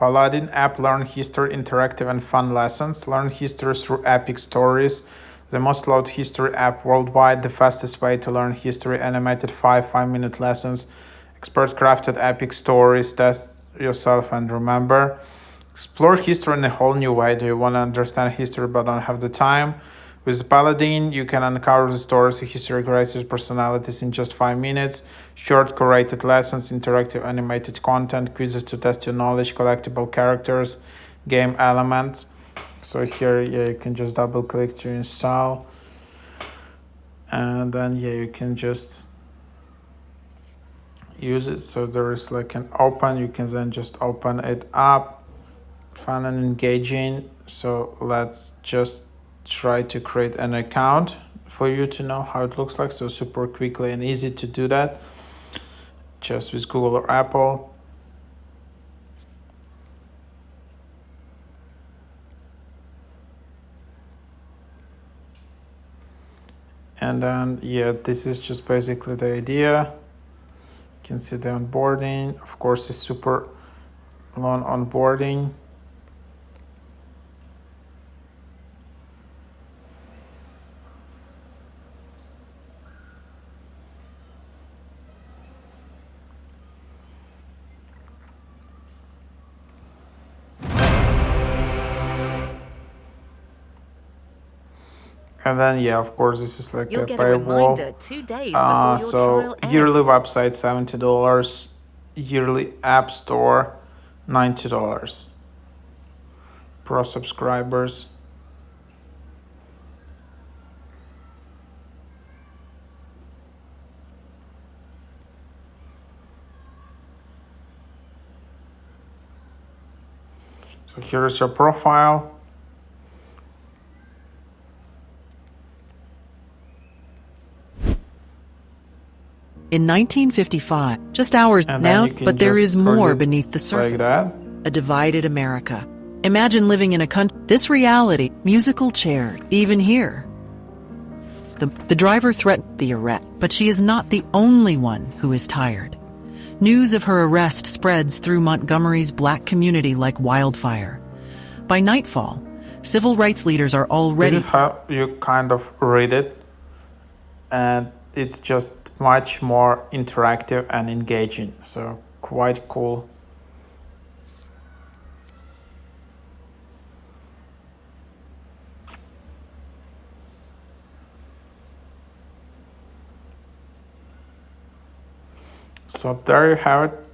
Paladin app, learn history, interactive and fun lessons. Learn history through epic stories. The most loved history app worldwide, the fastest way to learn history, animated 5-minute lessons, expert crafted epic stories, test yourself and remember. Explore history in a whole new way. Do you want to understand history but don't have the time? With Paladin, you can uncover the stories of history creators' personalities in just 5 minutes. Short, curated lessons, interactive animated content, quizzes to test your knowledge, collectible characters, game elements. So here, you can just double click to install. And then, you can just use it. So there is like an open. You can then just open it up. Fun and engaging. So let's just try to create an account for you to know how it looks like. So super quickly and easy to do that just with Google or Apple. And then this is just basically the idea. You can see the onboarding. Of course, it's super long onboarding. And then, of course, this is like You'll a get a paywall. reminder 2 days before your So trial yearly ends. website $70, yearly app store $90. Pro subscribers. So here is your profile. In 1955, just hours And now, then you can but there just is more cruise it beneath the surface. like that. A divided America. Imagine living in a country. This reality, musical chair, even here. The driver threatened the arrest, but she is not the only one who is tired. News of her arrest spreads through Montgomery's black community like wildfire. By nightfall, civil rights leaders are already... This is how you kind of read it. And it's just much more interactive and engaging. So quite cool. So there you have it.